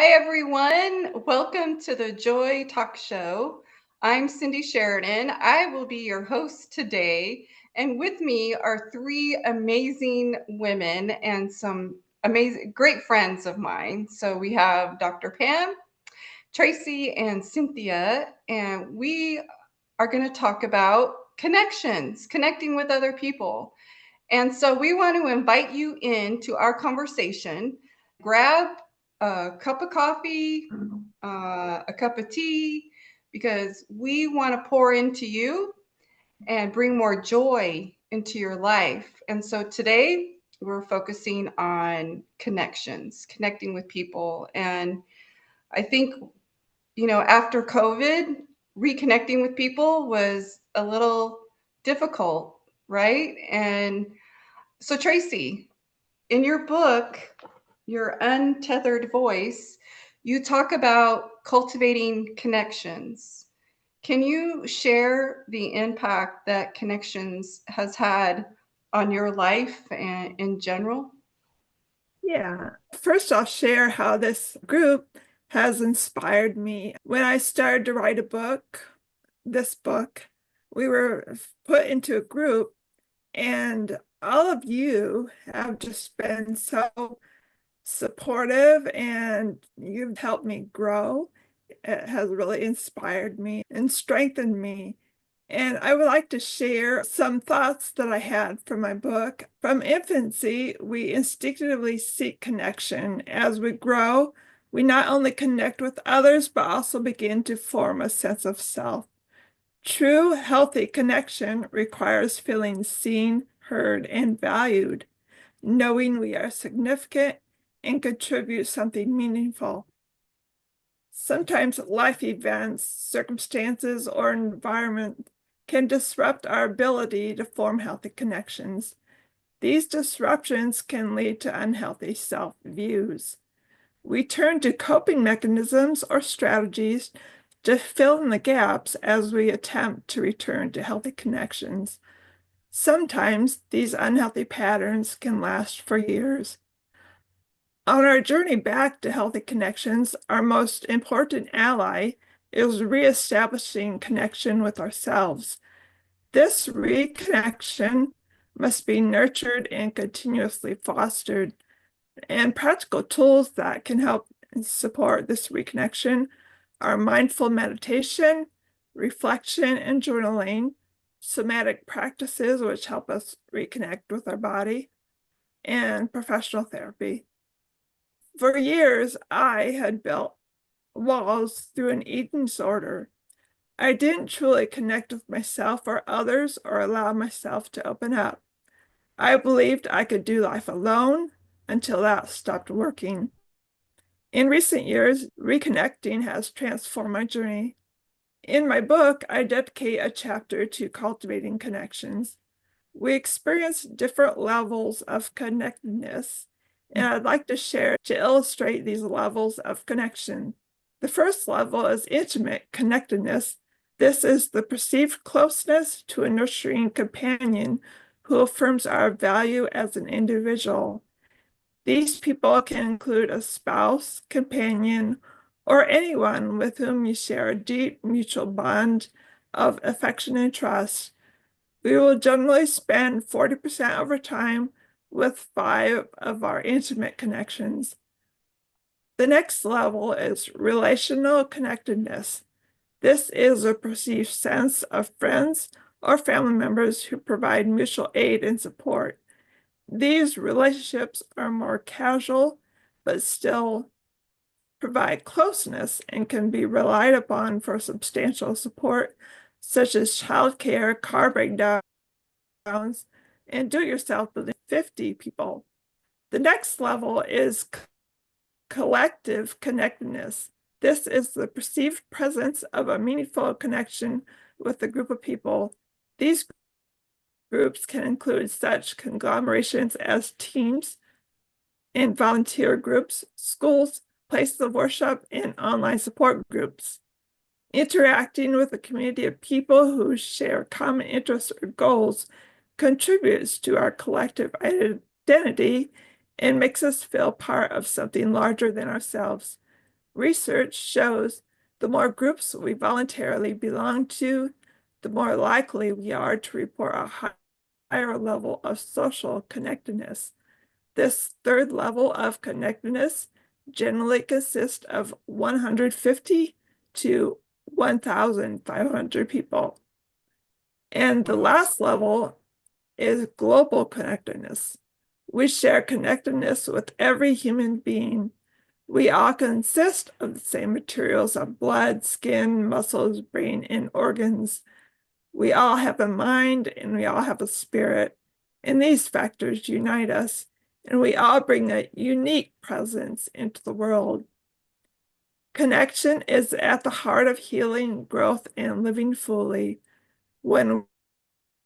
Hi, everyone. Welcome to the Joy Talk Show. I'm Cindy Sheridan. I will be your host today. And with me are three amazing women and some amazing, great friends of mine. So we have Dr. Pam, Tracy, and Cynthia. And we are going to talk about connections, connecting with other people. And so we want to invite you into our conversation. Grab a cup of coffee, a cup of tea, because we want to pour into you and bring more joy into your life. And so today we're focusing on connections, connecting with people. And I think, after COVID, reconnecting with people was a little difficult, right? And so, Tracy, in your book, Your Untethered Voice, you talk about cultivating connections. Can you share the impact that connections has had on your life and in general? Yeah. First, I'll share how this group has inspired me. When I started to write this book, we were put into a group, and all of you have just been so supportive and you've helped me grow. It has really inspired me and strengthened me. And I would like to share some thoughts that I had from my book. From infancy, we instinctively seek connection. As we grow, we not only connect with others, but also begin to form a sense of self. True, healthy connection requires feeling seen, heard, and valued, knowing we are significant and contribute something meaningful. Sometimes life events, circumstances, or environment can disrupt our ability to form healthy connections. These disruptions can lead to unhealthy self-views. We turn to coping mechanisms or strategies to fill in the gaps as we attempt to return to healthy connections. Sometimes these unhealthy patterns can last for years. On our journey back to healthy connections, our most important ally is reestablishing connection with ourselves. This reconnection must be nurtured and continuously fostered. And practical tools that can help support this reconnection are mindful meditation, reflection and journaling, somatic practices which help us reconnect with our body, and professional therapy. For years, I had built walls through an eating disorder. I didn't truly connect with myself or others or allow myself to open up. I believed I could do life alone until that stopped working. In recent years, reconnecting has transformed my journey. In my book, I dedicate a chapter to cultivating connections. We experience different levels of connectedness, and I'd like to share to illustrate these levels of connection. The first level is intimate connectedness. This is the perceived closeness to a nurturing companion who affirms our value as an individual. These people can include a spouse, companion, or anyone with whom you share a deep mutual bond of affection and trust. We will generally spend 40% of our time with 5 of our intimate connections. The next level is relational connectedness. This is a perceived sense of friends or family members who provide mutual aid and support. These relationships are more casual, but still provide closeness and can be relied upon for substantial support, such as childcare, car breakdowns, and do-it-yourself within 50 people. The next level is collective connectedness. This is the perceived presence of a meaningful connection with a group of people. These groups can include such conglomerations as teams and volunteer groups, schools, places of worship, and online support groups. Interacting with a community of people who share common interests or goals contributes to our collective identity and makes us feel part of something larger than ourselves. Research shows the more groups we voluntarily belong to, the more likely we are to report a higher level of social connectedness. This third level of connectedness generally consists of 150 to 1,500 people. And the last level is global connectedness. We share connectedness with every human being. We all consist of the same materials of blood, skin, muscles, brain, and organs. We all have a mind and we all have a spirit. And these factors unite us, and we all bring a unique presence into the world. Connection is at the heart of healing, growth, and living fully. When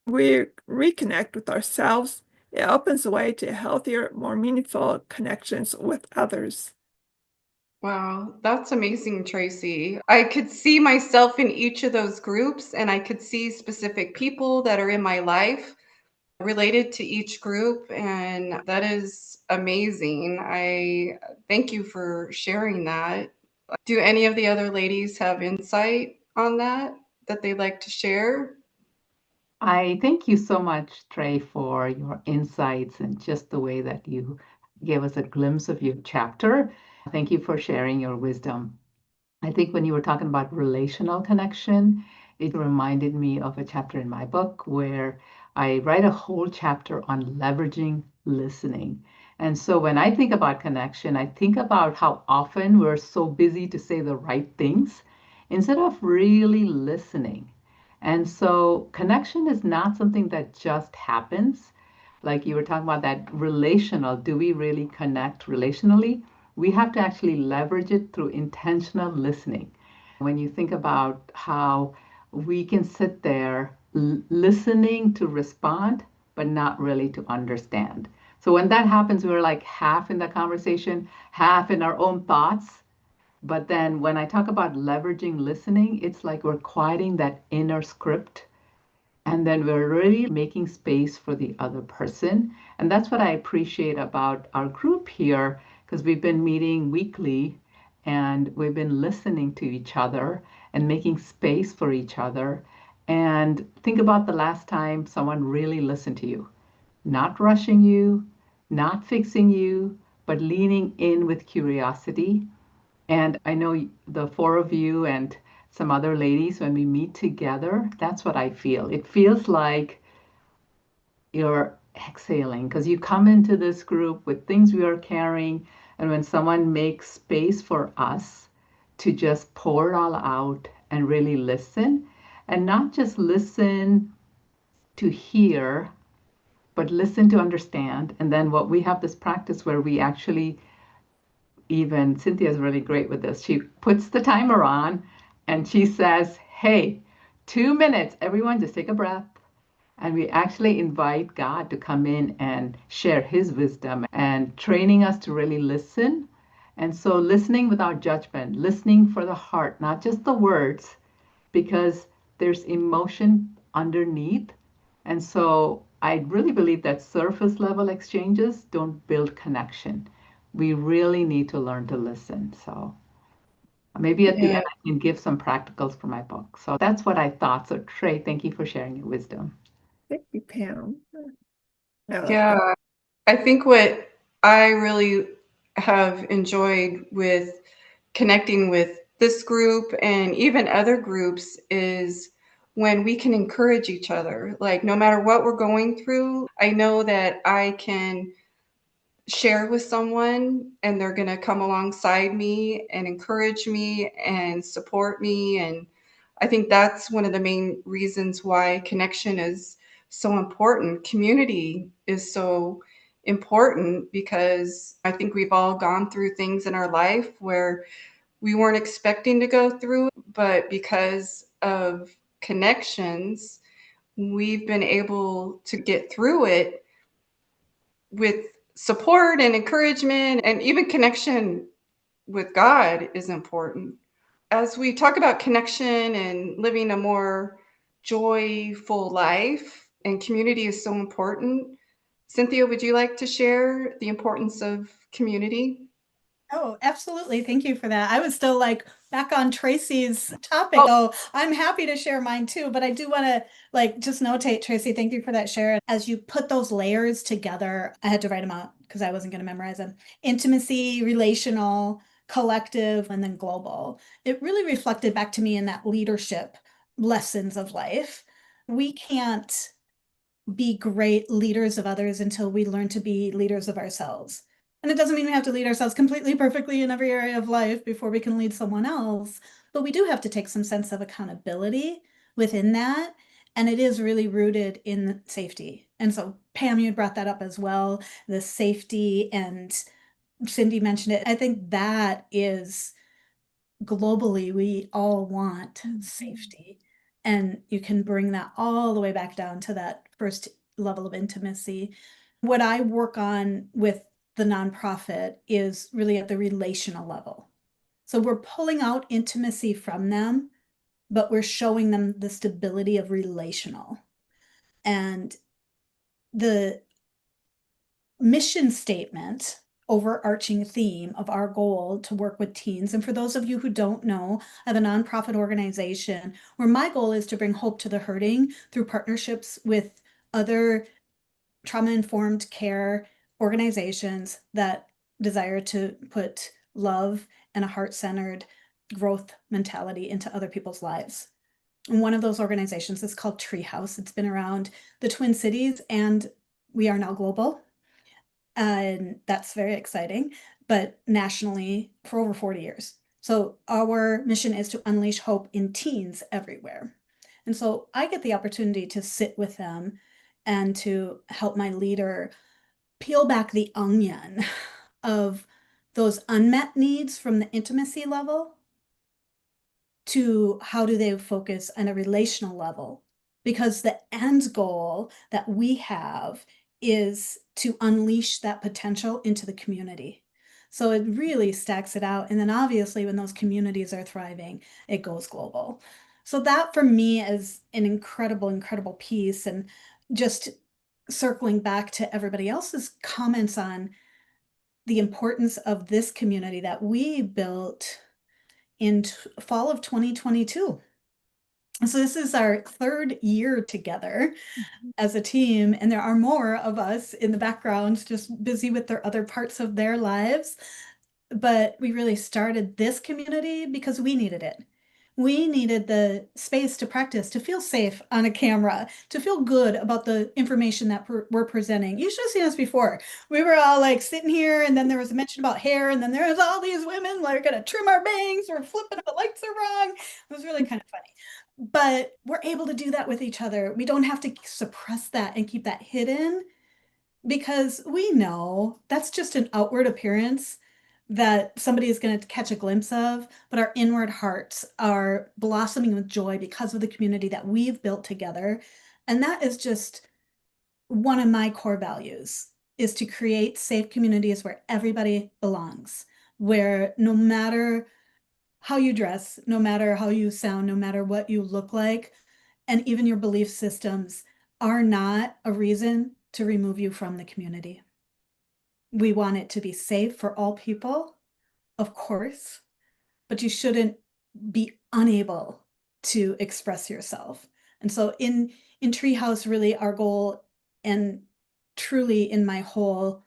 we reconnect with ourselves, it opens the way to healthier, more meaningful connections with others. Wow, that's amazing, Tracy. I could see myself in each of those groups, and I could see specific people that are in my life related to each group, and that is amazing. I thank you for sharing that. Do any of the other ladies have insight on that they'd like to share? I thank you so much, Trey, for your insights and just the way that you gave us a glimpse of your chapter. Thank you for sharing your wisdom. I think when you were talking about relational connection, it reminded me of a chapter in my book where I write a whole chapter on leveraging listening. And so when I think about connection, I think about how often we're so busy to say the right things instead of really listening. And so connection is not something that just happens. Like you were talking about that relational, do we really connect relationally? We have to actually leverage it through intentional listening. When you think about how we can sit there listening to respond, but not really to understand. So when that happens, we're like half in the conversation, half in our own thoughts. But then when I talk about leveraging listening, it's like we're quieting that inner script and then we're really making space for the other person. And that's what I appreciate about our group here, because we've been meeting weekly and we've been listening to each other and making space for each other. And think about the last time someone really listened to you, not rushing you, not fixing you, but leaning in with curiosity. And I know the four of you and some other ladies, when we meet together, that's what I feel. It feels like you're exhaling because you come into this group with things we are carrying. And when someone makes space for us to just pour it all out and really listen, and not just listen to hear, but listen to understand. And then what we have this practice where we actually, even Cynthia is really great with this. She puts the timer on and she says, hey, 2 minutes, everyone just take a breath. And we actually invite God to come in and share his wisdom and training us to really listen. And so listening without judgment, listening for the heart, not just the words, because there's emotion underneath. And so I really believe that surface level exchanges don't build connection. We really need to learn to listen. So maybe at the Yeah. end, I can give some practicals for my book. So that's what I thought. So Trey, thank you for sharing your wisdom. Thank you, Pam. Yeah. I think what I really have enjoyed with connecting with this group and even other groups is when we can encourage each other. Like, no matter what we're going through, I know that I can share with someone and they're going to come alongside me and encourage me and support me. And I think that's one of the main reasons why connection is so important. Community is so important because I think we've all gone through things in our life where we weren't expecting to go through, but because of connections, we've been able to get through it with support and encouragement, and even connection with God is important. As we talk about connection and living a more joyful life, and community is so important. Cynthia, would you like to share the importance of community? Oh, absolutely. Thank you for that. I was still like back on Tracy's topic. Oh, I'm happy to share mine too, but I do want to like just notate, Tracy, thank you for that share. As you put those layers together, I had to write them out because I wasn't going to memorize them. Intimacy, relational, collective, and then global. It really reflected back to me in that leadership lessons of life. We can't be great leaders of others until we learn to be leaders of ourselves. And it doesn't mean we have to lead ourselves completely perfectly in every area of life before we can lead someone else, but we do have to take some sense of accountability within that. And it is really rooted in safety. And so, Pam, you brought that up as well, the safety, and Cindy mentioned it. I think that is globally, we all want safety. And you can bring that all the way back down to that first level of intimacy. What I work on with the nonprofit is really at the relational level. So we're pulling out intimacy from them, but we're showing them the stability of relational. And the mission statement, overarching theme of our goal to work with teens. And for those of you who don't know, I have a nonprofit organization where my goal is to bring hope to the hurting through partnerships with other trauma-informed care organizations that desire to put love and a heart-centered growth mentality into other people's lives. And one of those organizations is called Treehouse. It's been around the Twin Cities, and we are now global. And that's very exciting, but nationally for over 40 years. So our mission is to unleash hope in teens everywhere. And so I get the opportunity to sit with them and to help my leader peel back the onion of those unmet needs from the intimacy level to how do they focus on a relational level. Because the end goal that we have is to unleash that potential into the community. So it really stacks it out. And then obviously when those communities are thriving, it goes global. So that for me is an incredible, incredible piece. And just circling back to everybody else's comments on the importance of this community that we built in fall of 2022. So this is our third year together as a team, and there are more of us in the background just busy with their other parts of their lives. But we really started this community because we needed it. We needed the space to practice, to feel safe on a camera, to feel good about the information that we're presenting. You should have seen us before. We were all like sitting here, and then there was a mention about hair, and then there was all these women like gonna trim our bangs or flipping the lights are wrong. It was really kind of funny. But we're able to do that with each other. We don't have to suppress that and keep that hidden because we know that's just an outward appearance that somebody is going to catch a glimpse of, but our inward hearts are blossoming with joy because of the community that we've built together. And that is just one of my core values, is to create safe communities where everybody belongs, where no matter how you dress, no matter how you sound, no matter what you look like, and even your belief systems are not a reason to remove you from the community. We want it to be safe for all people, of course, but you shouldn't be unable to express yourself. And so in Treehouse, really our goal, and truly in my whole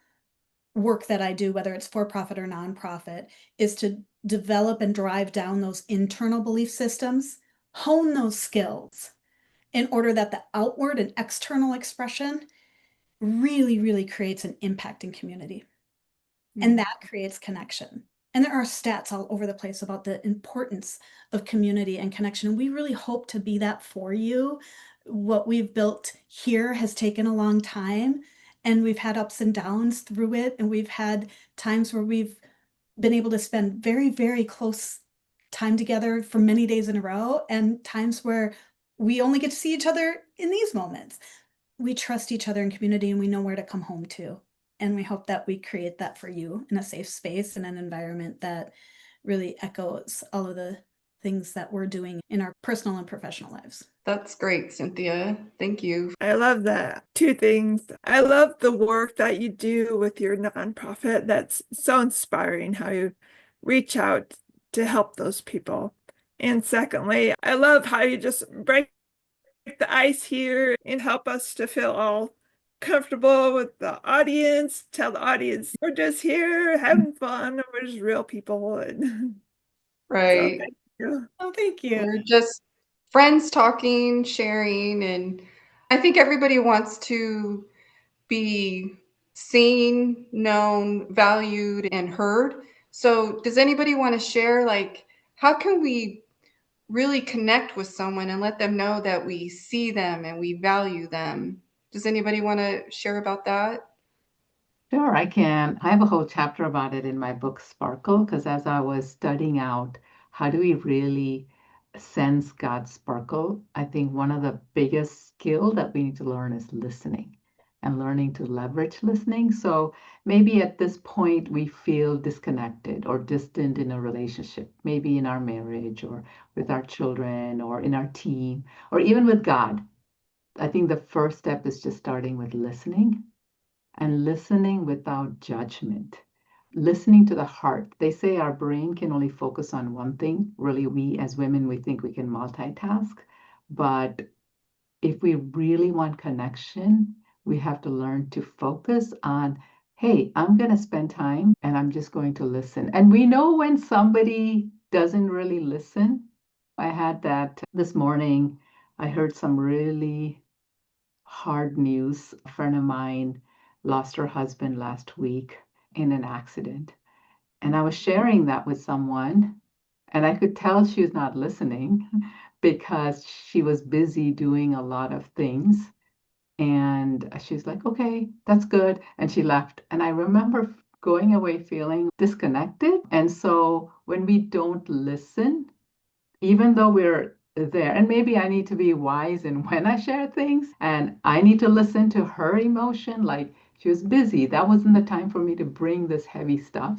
work that I do, whether it's for-profit or nonprofit, is to develop and drive down those internal belief systems, hone those skills in order that the outward and external expression really, really creates an impact in community. And that creates connection. And there are stats all over the place about the importance of community and connection. We really hope to be that for you. What we've built here has taken a long time, and we've had ups and downs through it. And we've had times where we've been able to spend very, very close time together for many days in a row, and times where we only get to see each other in these moments. We trust each other in community, and we know where to come home to. And we hope that we create that for you in a safe space and an environment that really echoes all of the things that we're doing in our personal and professional lives. That's great, Cynthia. Thank you. I love that. Two things. I love the work that you do with your nonprofit. That's so inspiring how you reach out to help those people. And secondly, I love how you just break the ice here and help us to feel all comfortable with the audience, tell the audience we're just here having fun, we're just real people. Right. So thank you. Oh, thank you. We're just friends talking, sharing, and I think everybody wants to be seen, known, valued, and heard. So does anybody want to share, like, how can we really connect with someone and let them know that we see them and we value them? Does anybody want to share about that? Sure, I can. I have a whole chapter about it in my book, Sparkle, because as I was studying out how do we really sense God's sparkle, I think one of the biggest skill that we need to learn is listening and learning to leverage listening. So maybe at this point we feel disconnected or distant in a relationship, maybe in our marriage or with our children or in our team or even with God. I think the first step is just starting with listening and listening without judgment, listening to the heart. They say our brain can only focus on one thing. Really, we as women, we think we can multitask. But if we really want connection, we have to learn to focus on, hey, I'm going to spend time and I'm just going to listen. And we know when somebody doesn't really listen. I had that this morning. I heard some really hard news. A friend of mine lost her husband last week in an accident. And I was sharing that with someone, and I could tell she was not listening because she was busy doing a lot of things. And she's like, okay, that's good. And she left. And I remember going away feeling disconnected. And so when we don't listen, even though we're there, and maybe I need to be wise in when I share things, and I need to listen to her emotion. Like she was busy. That wasn't the time for me to bring this heavy stuff.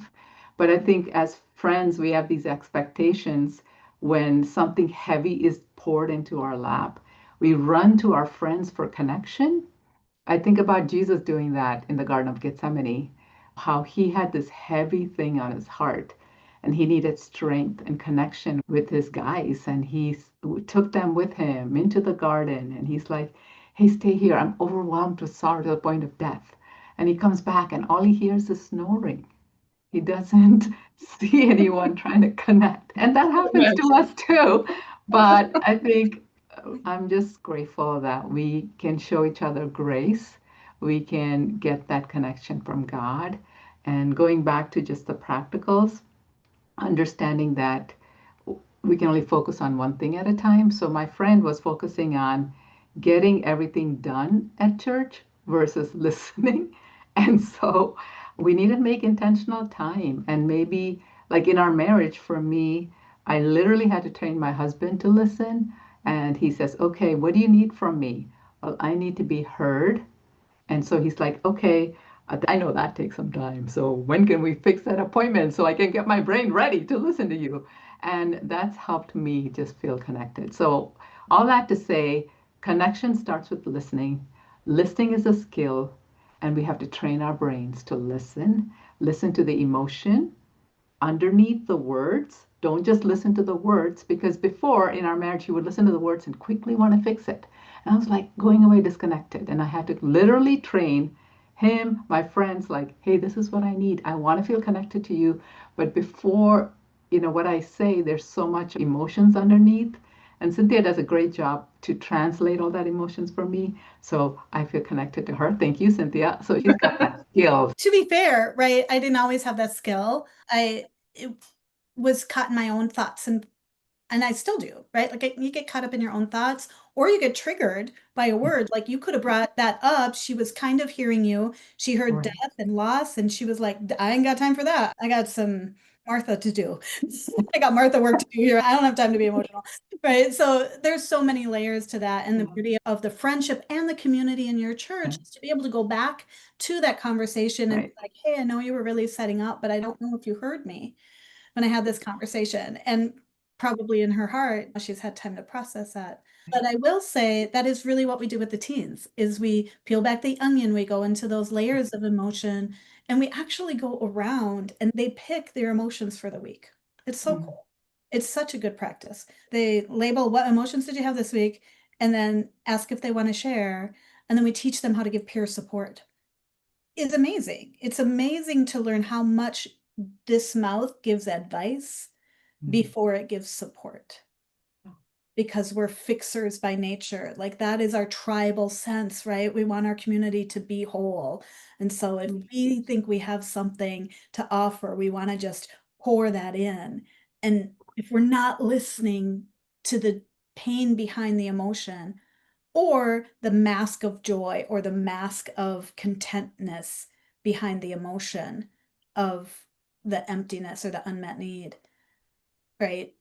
But I think as friends, we have these expectations when something heavy is poured into our lap. We run to our friends for connection. I think about Jesus doing that in the Garden of Gethsemane, how he had this heavy thing on his heart and he needed strength and connection with his guys. And he took them with him into the garden. And he's like, hey, stay here. I'm overwhelmed with sorrow to the point of death. And he comes back and all he hears is snoring. He doesn't see anyone trying to connect. And that happens to us too. But I think I'm just grateful that we can show each other grace. We can get that connection from God. And going back to just the practicals, understanding that we can only focus on one thing at a time. So my friend was focusing on getting everything done at church versus listening. And so we need to make intentional time. And maybe like in our marriage, for me, I literally had to train my husband to listen. And he says, okay, what do you need from me? Well, I need to be heard. And so he's like, okay, I know that takes some time. So when can we fix that appointment so I can get my brain ready to listen to you? And that's helped me just feel connected. So all that to say, connection starts with listening. Listening is a skill, and we have to train our brains to listen, listen to the emotion underneath the words. Don't just listen to the words, because before in our marriage, you would listen to the words and quickly want to fix it. And I was like going away disconnected. And I had to literally train him, my friends, like, hey, this is what I need. I want to feel connected to you. But before, what I say, there's so much emotions underneath. And Cynthia does a great job to translate all that emotions for me. So I feel connected to her. Thank you, Cynthia. So she's got that skill. To be fair, right? I didn't always have that skill. It was caught in my own thoughts and I still do, right? Like you get caught up in your own thoughts or you get triggered by a word. Like you could have brought that up. She was kind of hearing you. She heard Right. death and loss and she was like, I ain't got time for that. I got some Martha to do. I got Martha work to do here. I don't have time to be emotional, right? So there's so many layers to that. And the beauty of the friendship and the community in your church is to be able to go back to that conversation and be like, hey, I know you were really setting up, but I don't know if you heard me when I had this conversation. And probably in her heart, she's had time to process that. But I will say that is really what we do with the teens is we peel back the onion, we go into those layers of emotion, and we actually go around and they pick their emotions for the week. It's so cool. It's such a good practice. They label what emotions did you have this week and then ask if they want to share. And then we teach them how to give peer support. It's amazing. It's amazing to learn how much this mouth gives advice before it gives support. Because we're fixers by nature. Like that is our tribal sense, right? We want our community to be whole. And so if we think we have something to offer, we want to just pour that in. And if we're not listening to the pain behind the emotion or the mask of joy or the mask of contentness behind the emotion of the emptiness or the unmet need, right?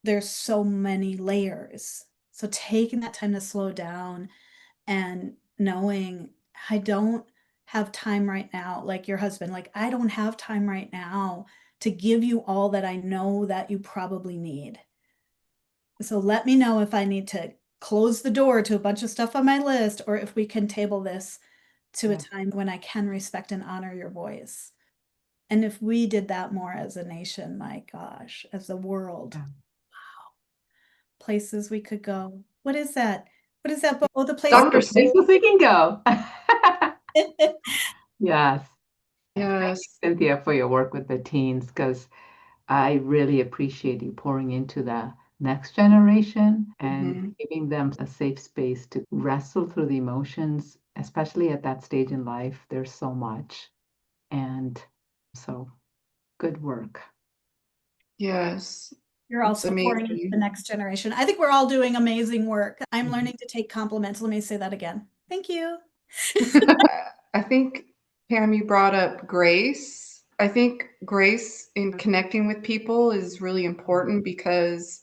There's so many layers. So taking that time to slow down and knowing I don't have time right now, like your husband, like I don't have time right now to give you all that I know that you probably need. So let me know if I need to close the door to a bunch of stuff on my list or if we can table this to a time when I can respect and honor your voice. And if we did that more as a nation, my gosh, as a world, places we could go. What is that? What is that book? Oh, the place. Dr. Places we can go. Yes. Yes. Cynthia, for your work with the teens, because I really appreciate you pouring into the next generation and giving them a safe space to wrestle through the emotions, especially at that stage in life. There's so much. And so good work. Yes. You're also pouring into the next generation. I think we're all doing amazing work. I'm learning to take compliments. Let me say that again. Thank you. I think, Pam, you brought up grace. I think grace in connecting with people is really important because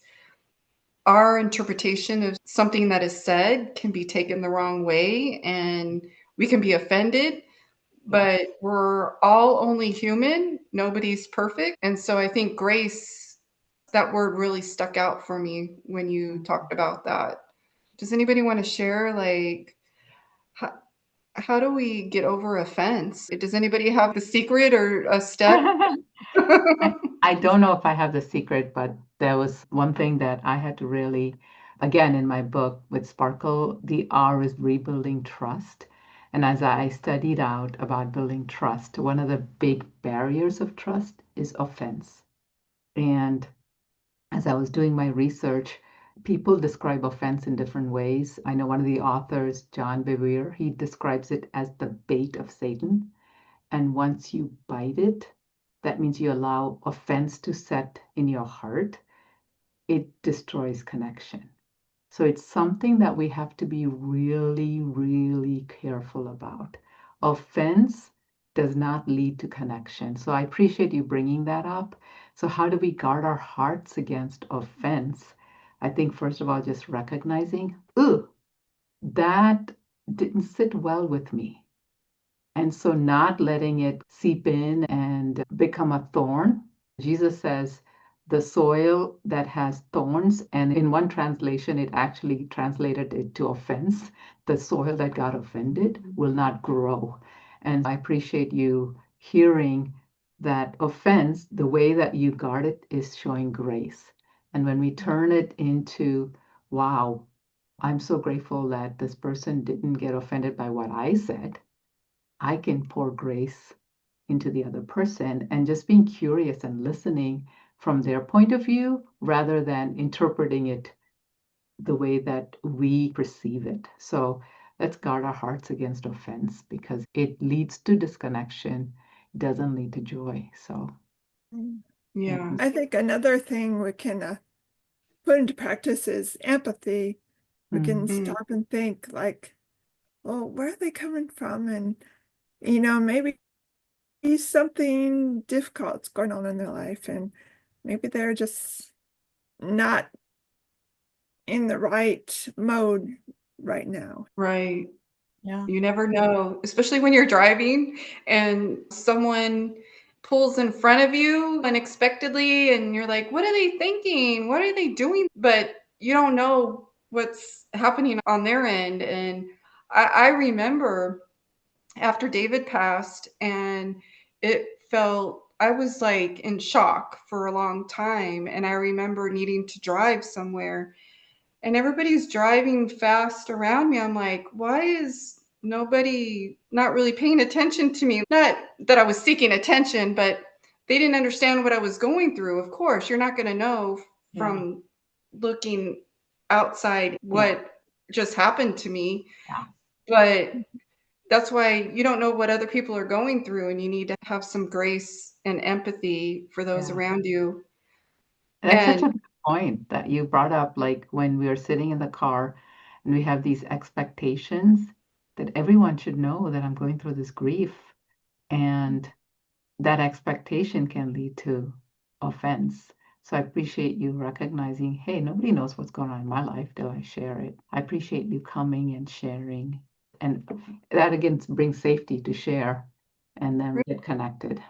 our interpretation of something that is said can be taken the wrong way and we can be offended, but we're all only human. Nobody's perfect. And so I think grace, that word really stuck out for me when you talked about that. Does anybody want to share, like, how do we get over offense? Does anybody have the secret or a step? I don't know if I have the secret, but there was one thing that I had to really, again, in my book with Sparkle, the R is rebuilding trust. And as I studied out about building trust, one of the big barriers of trust is offense. And as I was doing my research, people describe offense in different ways. I know one of the authors, John Bevere, he describes it as the bait of Satan. And once you bite it, that means you allow offense to set in your heart. It destroys connection. So it's something that we have to be really, really careful about. Offense does not lead to connection. So I appreciate you bringing that up. So how do we guard our hearts against offense? I think, first of all, just recognizing, ooh, that didn't sit well with me. And so not letting it seep in and become a thorn. Jesus says, the soil that has thorns, and in one translation, it actually translated it to offense. The soil that got offended will not grow. And I appreciate you hearing that offense, the way that you guard it is showing grace. And when we turn it into, wow, I'm so grateful that this person didn't get offended by what I said. I can pour grace into the other person and just being curious and listening from their point of view rather than interpreting it the way that we perceive it. So let's guard our hearts against offense because it leads to disconnection, doesn't lead to joy. So, Yeah. I think another thing we can put into practice is empathy. We can stop and think like, well, where are they coming from? And, maybe something difficult's going on in their life and maybe they're just not in the right mode right now. Right. Yeah. You never know, especially when you're driving and someone pulls in front of you unexpectedly, and you're like, what are they thinking? What are they doing? But you don't know what's happening on their end. And I remember after David passed, and I was like in shock for a long time. And I remember needing to drive somewhere, and everybody's driving fast around me. I'm like, why is nobody not really paying attention to me? Not that I was seeking attention, but they didn't understand what I was going through. Of course, you're not going to know from looking outside what just happened to me. Yeah. But that's why you don't know what other people are going through, and you need to have some grace and empathy for those around you. That's such a good point that you brought up, like when we are sitting in the car and we have these expectations that everyone should know that I'm going through this grief, and that expectation can lead to offense. So I appreciate you recognizing, hey, nobody knows what's going on in my life till I share it. I appreciate you coming and sharing. And that again brings safety to share, and then we get connected.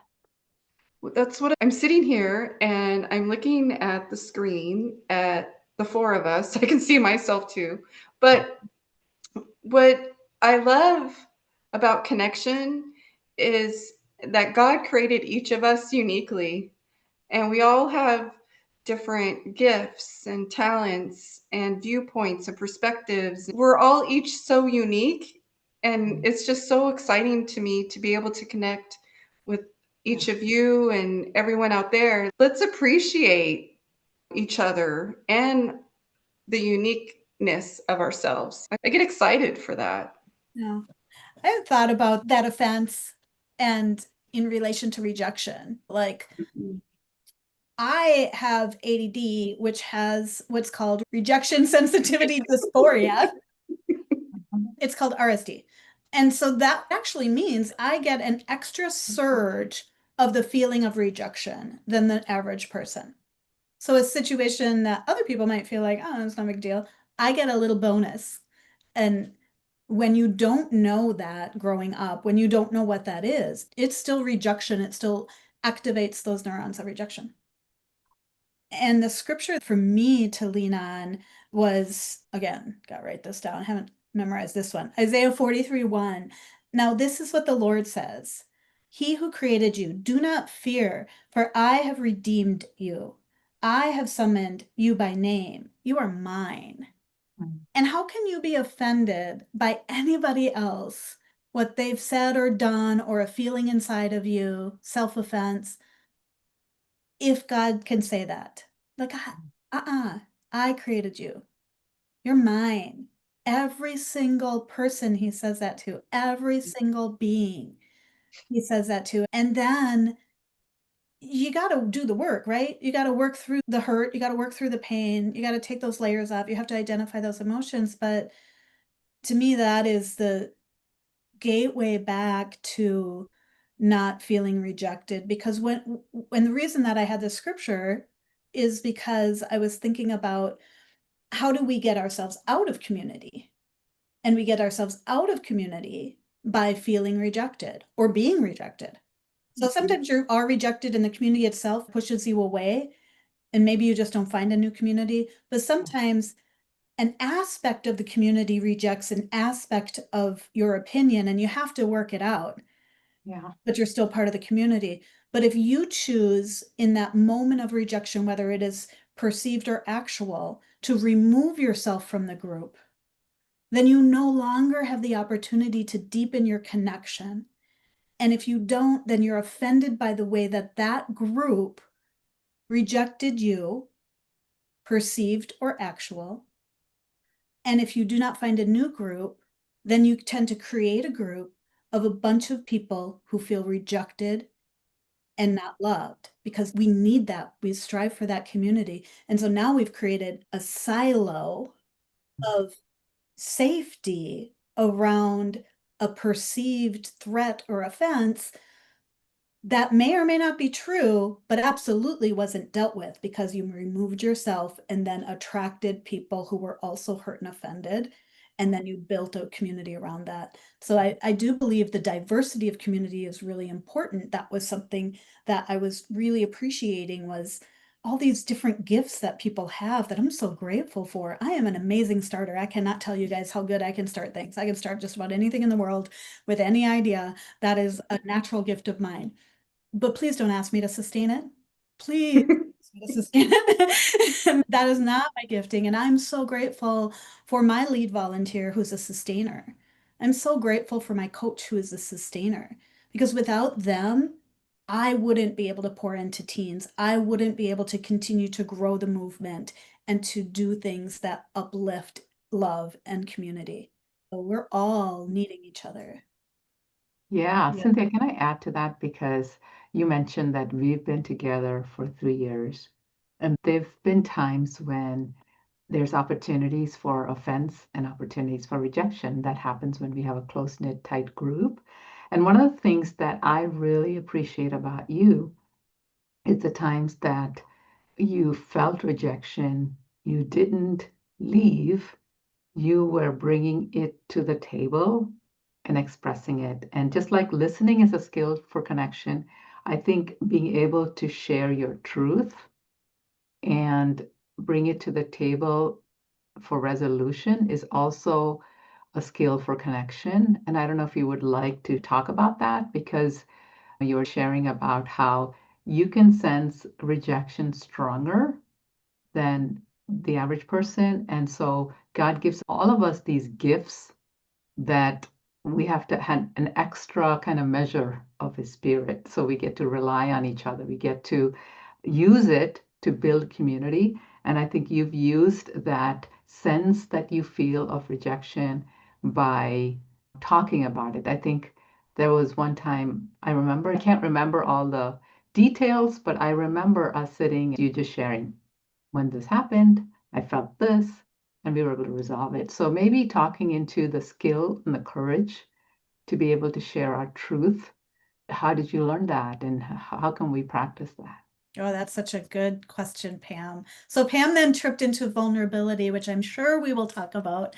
That's what I'm sitting here, and I'm looking at the screen at the four of us. I can see myself too. But what I love about connection is that God created each of us uniquely, and we all have different gifts and talents and viewpoints and perspectives. We're all each so unique, and it's just so exciting to me to be able to connect with each of you and everyone out there. Let's appreciate each other and the uniqueness of ourselves. I get excited for that. Yeah. I had thought about that offense and in relation to rejection. Like, I have ADD, which has what's called rejection sensitivity dysphoria. It's called RSD. And so that actually means I get an extra surge of the feeling of rejection than the average person. So a situation that other people might feel like, oh, it's no big deal, I get a little bonus. And when you don't know that growing up, when you don't know what that is, it's still rejection. It still activates those neurons of rejection. And the scripture for me to lean on was, again, got to write this down. I haven't memorized this one. Isaiah 43:1. Now, this is what the Lord says. He who created you, do not fear, for I have redeemed you. I have summoned you by name. You are mine. And how can you be offended by anybody else, what they've said or done, or a feeling inside of you, self-offense, if God can say that? Like, I created you. You're mine. Every single person he says that to, every single being he says that to. And then you got to do the work, right? You got to work through the hurt. You got to work through the pain. You got to take those layers off. You have to identify those emotions. But to me, that is the gateway back to not feeling rejected. Because when the reason that I had this scripture is because I was thinking about how do we get ourselves out of community? And we get ourselves out of community by feeling rejected or being rejected. So sometimes you are rejected and the community itself pushes you away, and maybe you just don't find a new community. But sometimes an aspect of the community rejects an aspect of your opinion, and you have to work it out. Yeah. But you're still part of the community. But if you choose in that moment of rejection, whether it is perceived or actual, to remove yourself from the group, then you no longer have the opportunity to deepen your connection. And if you don't, then you're offended by the way that that group rejected you, perceived or actual. And if you do not find a new group, then you tend to create a group of a bunch of people who feel rejected and not loved, because we need that. We strive for that community. And so now we've created a silo of safety around a perceived threat or offense that may or may not be true, but absolutely wasn't dealt with because you removed yourself and then attracted people who were also hurt and offended. and then you built a community around that. So I do believe the diversity of community is really important. That was something that I was really appreciating, was all these different gifts that people have that I'm so grateful for. I am an amazing starter. I cannot tell you guys how good I can start things. I can start just about anything in the world with any idea. That is a natural gift of mine. But please don't ask me to sustain it. Please ask me to sustain it. That is not my gifting. And I'm so grateful for my lead volunteer who's a sustainer. I'm so grateful for my coach who is a sustainer, because without them, I wouldn't be able to pour into teens. I wouldn't be able to continue to grow the movement and to do things that uplift love and community. So we're all needing each other. Yeah, Yeah. Cynthia, can I add to that? Because you mentioned that we've been together for 3 years, and there've been times when there's opportunities for offense and opportunities for rejection. That happens when we have a close-knit, tight group. And one of the things that I really appreciate about you is the times that you felt rejection, you didn't leave, you were bringing it to the table and expressing it. And just like listening is a skill for connection, I think being able to share your truth and bring it to the table for resolution is also a skill for connection. And I don't know if you would like to talk about that, because you were sharing about how you can sense rejection stronger than the average person. And so God gives all of us these gifts that we have to have an extra kind of measure of His Spirit. So we get to rely on each other. We get to use it to build community. And I think you've used that sense that you feel of rejection by talking about it. I think there was one time, I remember, I can't remember all the details, but I remember us sitting, you just sharing, when this happened, I felt this, and we were able to resolve it. So maybe talking into the skill and the courage to be able to share our truth. How did you learn that, and how can we practice that? Oh, that's such a good question, Pam. So Pam then tripped into vulnerability, which I'm sure we will talk about.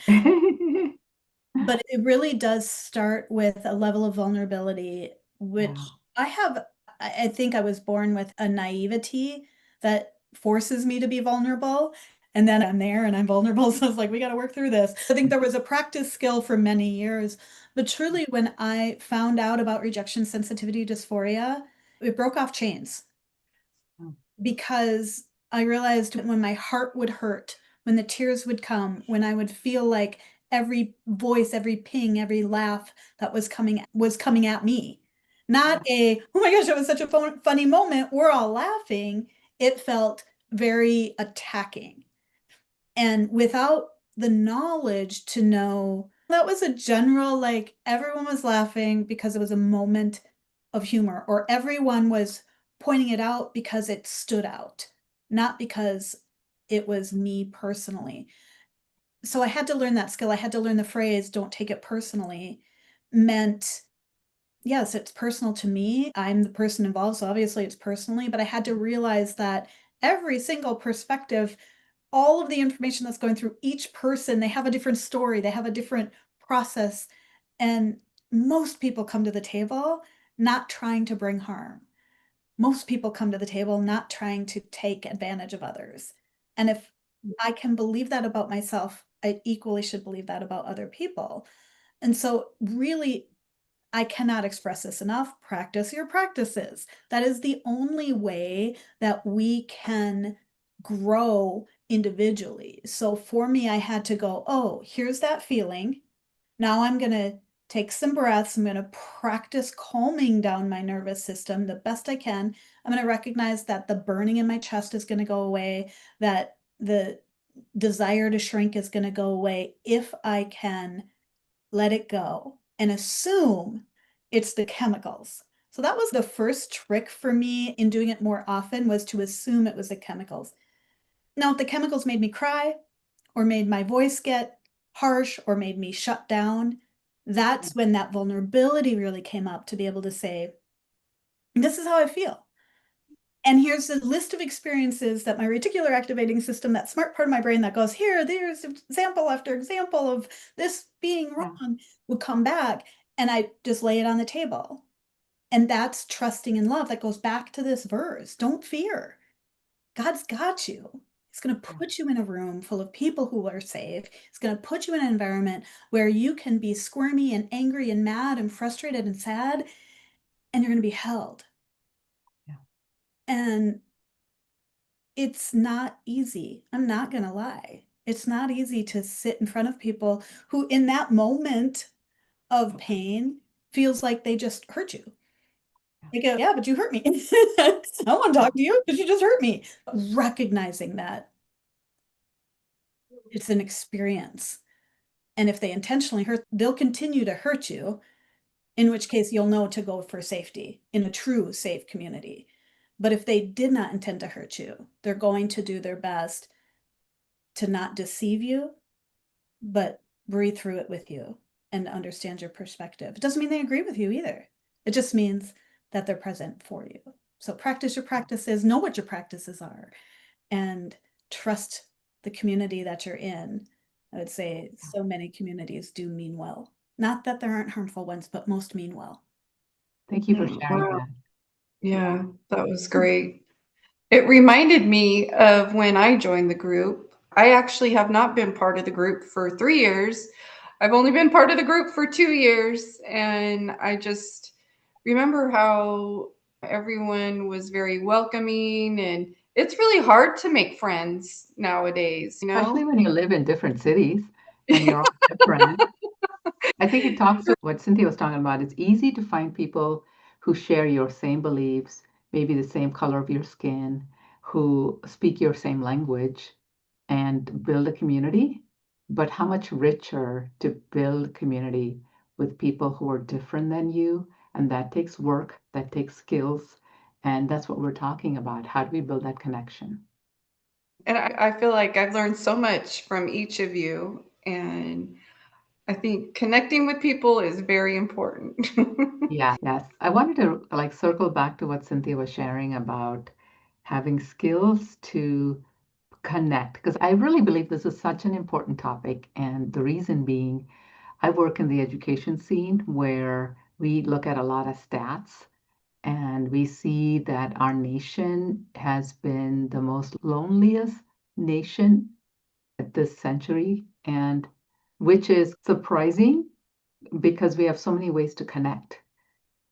But it really does start with a level of vulnerability, which I think I was born with a naivety that forces me to be vulnerable. And then I'm there and I'm vulnerable. So it's like, we got to work through this. I think there was a practice skill for many years. But truly, when I found out about rejection sensitivity dysphoria, it broke off chains, because I realized when my heart would hurt, when the tears would come, when I would feel like every voice, every ping, every laugh that was coming at me. Not a, oh my gosh, it was such a funny moment, we're all laughing. It felt very attacking. And without the knowledge to know, that was a general, like, everyone was laughing because it was a moment of humor, or everyone was pointing it out because it stood out, not because it was me personally. So I had to learn that skill. I had to learn the phrase, don't take it personally, meant, yes, it's personal to me. I'm the person involved, so obviously it's personally, but I had to realize that every single perspective, all of the information that's going through each person, they have a different story, they have a different process. And most people come to the table not trying to bring harm. Most people come to the table not trying to take advantage of others. And if I can believe that about myself, I equally should believe that about other people. And so really, I cannot express this enough. Practice your practices. That is the only way that we can grow individually. So for me, I had to go, oh, here's that feeling. Now I'm going to take some breaths. I'm going to practice calming down my nervous system the best I can. I'm going to recognize that the burning in my chest is going to go away, that the desire to shrink is going to go away if I can let it go and assume it's the chemicals. So that was the first trick for me in doing it more often, was to assume it was the chemicals. Now, if the chemicals made me cry or made my voice get harsh or made me shut down, that's when that vulnerability really came up, to be able to say, this is how I feel. And here's a list of experiences that my reticular activating system, that smart part of my brain that goes, there's example after example of this being wrong, would come back, and I just lay it on the table. And that's trusting in love. That goes back to this verse. Don't fear. God's got you. He's going to put you in a room full of people who are safe. He's going to put you in an environment where you can be squirmy and angry and mad and frustrated and sad, and you're going to be held. Yeah. And it's not easy. I'm not going to lie. It's not easy to sit in front of people who, in that moment of pain, feels like they just hurt you. They go, yeah, but you hurt me. I want to talk to you because you just hurt me. Recognizing that it's an experience. And if they intentionally hurt, they'll continue to hurt you, in which case you'll know to go for safety in a true safe community. But if they did not intend to hurt you, they're going to do their best to not deceive you, but breathe through it with you and understand your perspective. It doesn't mean they agree with you either. It just means that they're present for you. So practice your practices, know what your practices are, and trust the community that you're in. I would say so many communities do mean well. Not that there aren't harmful ones, but most mean well. Thank you for sharing that. Yeah, that was great. It reminded me of when I joined the group. I actually have not been part of the group for 3 years. I've only been part of the group for 2 years. And I just remember how everyone was very welcoming. And it's really hard to make friends nowadays, Especially when you live in different cities and you're all different. I think it talks to what Cynthia was talking about. It's easy to find people who share your same beliefs, maybe the same color of your skin, who speak your same language and build a community. But how much richer to build community with people who are different than you. And that takes work, that takes skills. And that's what we're talking about. How do we build that connection? And I feel like I've learned so much from each of you. And I think connecting with people is very important. Yeah, yes. I wanted to circle back to what Cynthia was sharing about having skills to connect, because I really believe this is such an important topic. And the reason being, I work in the education scene where we look at a lot of stats, and we see that our nation has been the most loneliest nation this century, and which is surprising because we have so many ways to connect.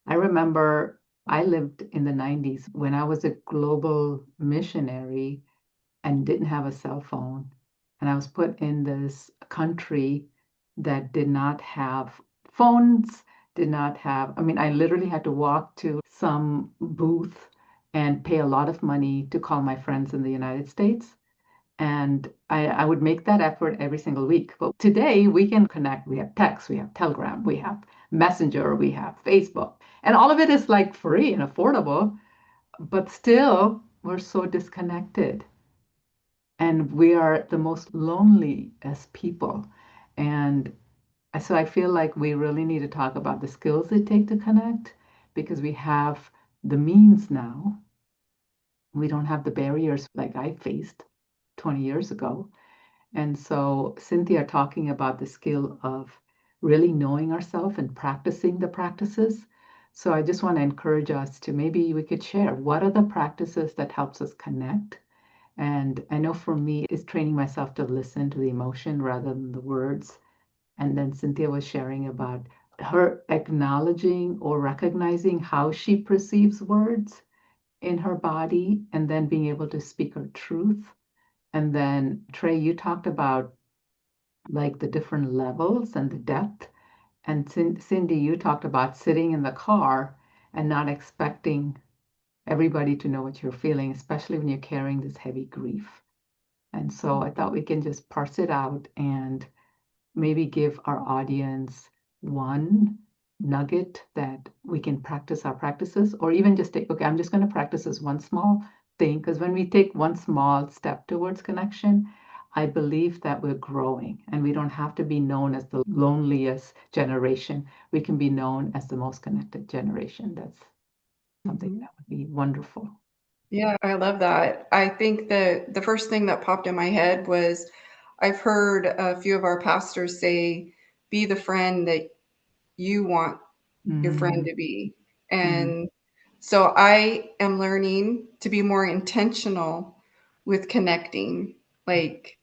I remember I lived in the 90s when I was a global missionary and didn't have a cell phone. And I was put in this country that did not have phones, did not have, I mean, I literally had to walk to some booth and pay a lot of money to call my friends in the United States. And I would make that effort every single week. But today we can connect. We have text, we have Telegram, we have Messenger, we have Facebook, and all of it is like free and affordable, but still we're so disconnected. And we are the most lonely as people. And so I feel like we really need to talk about the skills it take to connect, because we have the means now. We don't have the barriers like I faced 20 years ago. And so Cynthia talking about the skill of really knowing ourselves and practicing the practices. So I just want to encourage us to, maybe we could share what are the practices that helps us connect. And I know for me, it's training myself to listen to the emotion rather than the words. And then Cynthia was sharing about her acknowledging or recognizing how she perceives words in her body, and then being able to speak her truth. And then Trey, you talked about like the different levels and the depth. And Cindy, you talked about sitting in the car and not expecting everybody to know what you're feeling, especially when you're carrying this heavy grief. And so I thought we can just parse it out and maybe give our audience one nugget that we can practice our practices, or even just take, okay, I'm just going to practice this one small thing. Because when we take one small step towards connection, I believe that we're growing, and we don't have to be known as the loneliest generation. We can be known as the most connected generation. That's something that would be wonderful. Yeah, I love that. I think that the first thing that popped in my head was I've heard a few of our pastors say, be the friend that you want your friend Mm, to be. mm, And so I am learning to be more intentional with connecting, like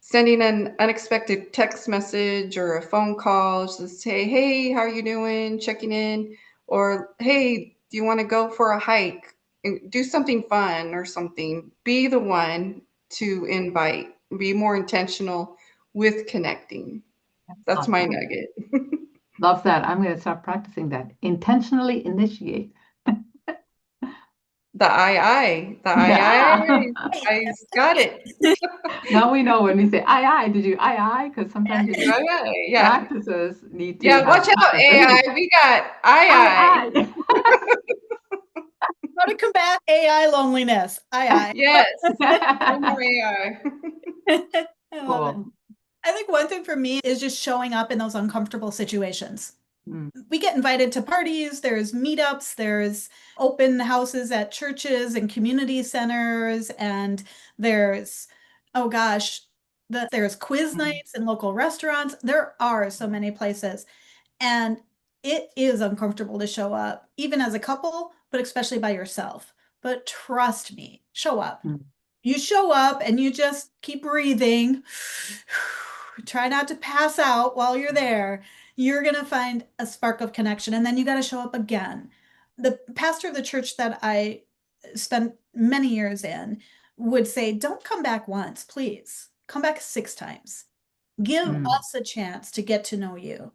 sending an unexpected text message or a phone call to say, hey, how are you doing? Checking in. Or, hey, do you want to go for a hike? And do something fun or something. Be the one to invite. Be more intentional with connecting. That's love my that. nugget. Love that. I'm going to start practicing that. Intentionally initiate. The the Yeah. I got it. Now we know when we say aye, did you aye? Because sometimes in these Yeah. practices need to Yeah, have watch out, AI. specificity. We got aye. Aye. How to combat AI loneliness. Yes. No Aye. more AI. I love it. Cool. I think one thing for me is just showing up in those uncomfortable situations. Mm, We get invited to parties, there's meetups, there's open houses at churches and community centers, and there's, oh gosh, there's quiz mm, nights in local restaurants. There are so many places. And it is uncomfortable to show up, even as a couple, but especially by yourself. But trust me, show up. mm, You show up and you just keep breathing. Try not to pass out while you're there. You're going to find a spark of connection, and then you got to show up again. The pastor of the church that I spent many years in would say, don't come back once, please. Come back 6 times. Give mm, us a chance to get to know you.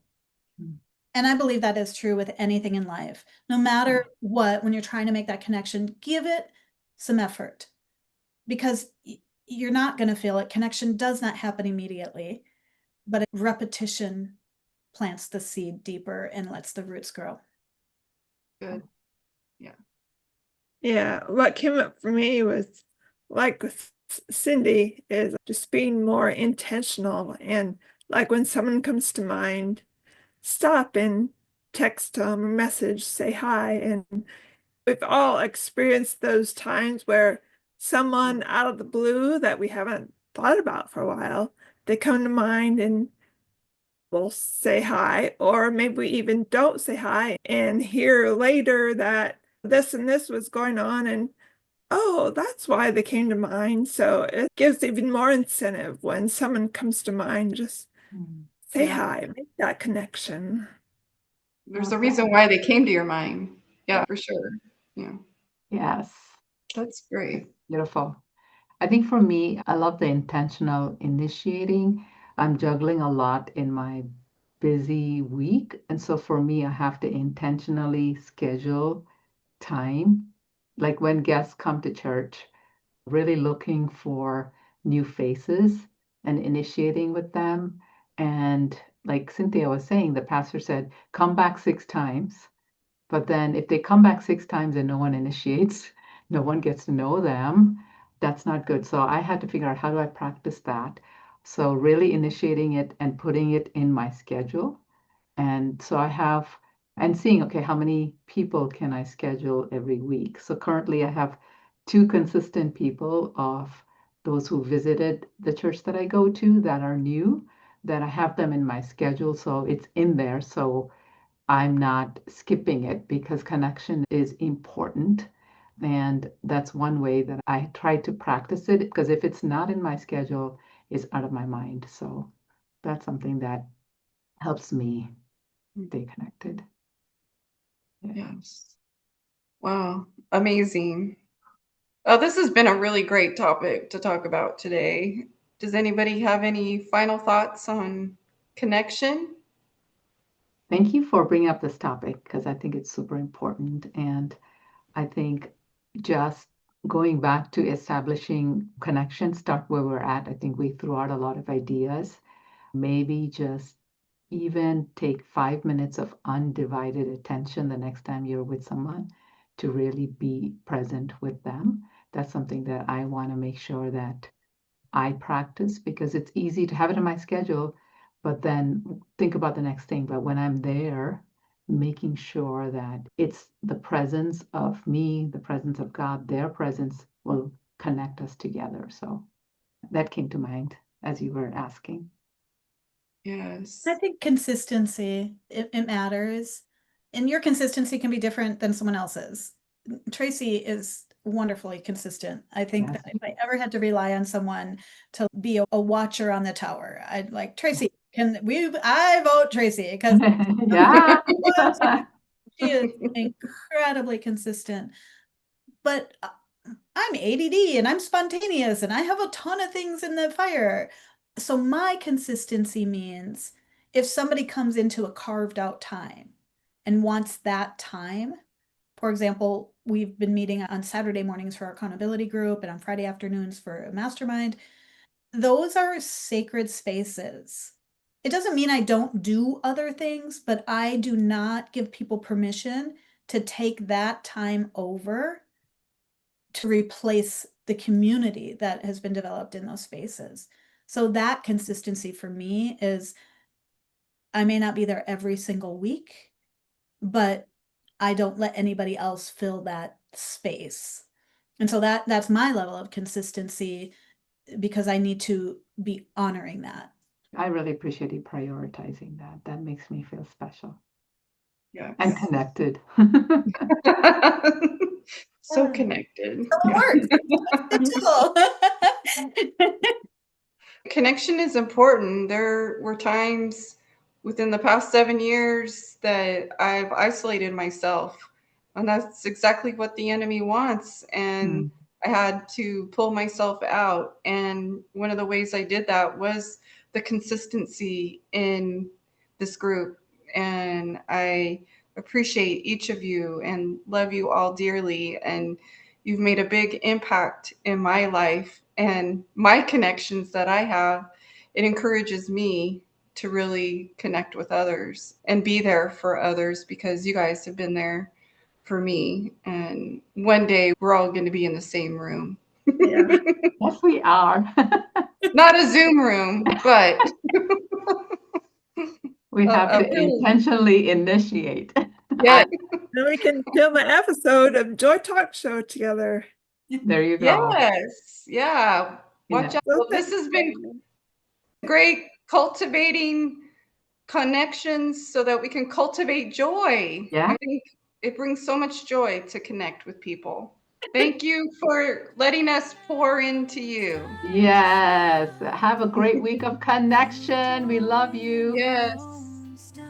mm. And I believe that is true with anything in life. No matter what, when you're trying to make that connection, give it some effort because you're not going to feel it. Connection does not happen immediately, but repetition plants the seed deeper and lets the roots grow. Good. Yeah. Yeah, what came up for me was like with Cindy is just being more intentional, and like when someone comes to mind, stop and text them or message, say hi. And we've all experienced those times where someone out of the blue that we haven't thought about for a while, they come to mind and we'll say hi, or maybe we even don't say hi and hear later that this and this was going on, and oh, that's why they came to mind. So it gives even more incentive when someone comes to mind, just Mm. say Yeah. hi, make that connection. There's Love a that. reason why they came to your mind. Yeah, for sure. Yeah. Yes. That's great. Beautiful. I think for me, I love the intentional initiating. I'm juggling a lot in my busy week. And so for me, I have to intentionally schedule time. Like when guests come to church, really looking for new faces and initiating with them. And like Cynthia was saying, the pastor said, come back 6 times. But then if they come back 6 times and no one initiates, no one gets to know them, that's not good. So I had to figure out how do I practice that. So really initiating it and putting it in my schedule. And so I have, and seeing, okay, how many people can I schedule every week? So currently I have 2 consistent people of those who visited the church that I go to that are new, that I have them in my schedule. So it's in there. So I'm not skipping it because connection is important. And that's one way that I try to practice it because if it's not in my schedule, it's out of my mind. So that's something that helps me stay connected. Yeah. Yes. Wow. Amazing. Oh, this has been a really great topic to talk about today. Does anybody have any final thoughts on connection? Thank you for bringing up this topic because I think it's super important. And I think just going back to establishing connection, start where we're at. I think we threw out a lot of ideas. Maybe just even take 5 minutes of undivided attention the next time you're with someone to really be present with them. That's something that I want to make sure that I practice because it's easy to have it in my schedule, but then think about the next thing. But when I'm there, making sure that it's the presence of me, the presence of God, their presence will connect us together. So that came to mind as you were asking. Yes. I think consistency, it matters. And your consistency can be different than someone else's. Tracy is wonderfully consistent. I think Yes. that if I ever had to rely on someone to be a watcher on the tower, I'd like, Tracy, I vote Tracy because Yeah. she is incredibly consistent. But I'm ADD and I'm spontaneous and I have a ton of things in the fire. So my consistency means if somebody comes into a carved out time and wants that time, for example, we've been meeting on Saturday mornings for our accountability group and on Friday afternoons for a mastermind. Those are sacred spaces. It doesn't mean I don't do other things, but I do not give people permission to take that time over to replace the community that has been developed in those spaces. So that consistency for me is I may not be there every single week, but I don't let anybody else fill that space. And so that's my level of consistency because I need to be honoring that. I really appreciate you prioritizing that. That makes me feel special Yes. and connected. So connected. So it works. Connection is important. There were times within the past 7 years that I've isolated myself, and that's exactly what the enemy wants. And I had to pull myself out. And one of the ways I did that was the consistency in this group. And I appreciate each of you and love you all dearly. And you've made a big impact in my life and my connections that I have. It encourages me to really connect with others and be there for others because you guys have been there for me. And one day we're all going to be in the same room. Yeah. Yes, we are. Not a Zoom room, but We have to intentionally initiate. Yeah. Then we can film an episode of Joy Talk Show together. There you go. Yes. Yeah. Watch out. Well, this has been great, cultivating connections so that we can cultivate joy. Yeah. I think it brings so much joy to connect with people. Thank you for letting us pour into you. Yes. Have a great week of connection. We love you. Yes.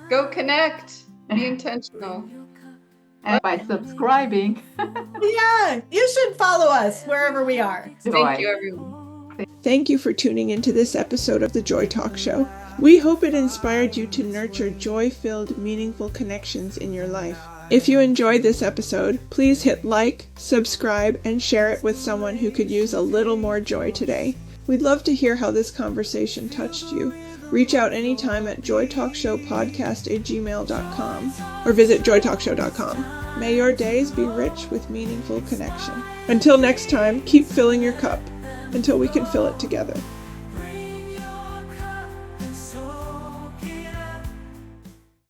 Go connect. Be intentional. And by subscribing. Yeah, you should follow us wherever we are. Thank you, everyone. Thank you for tuning into this episode of the Joy Talk Show. We hope it inspired you to nurture joy-filled, meaningful connections in your life. If you enjoyed this episode, please hit like, subscribe, and share it with someone who could use a little more joy today. We'd love to hear how this conversation touched you. Reach out anytime at joytalkshowpodcast@gmail.com or visit joytalkshow.com. May your days be rich with meaningful connection. Until next time, keep filling your cup until we can fill it together.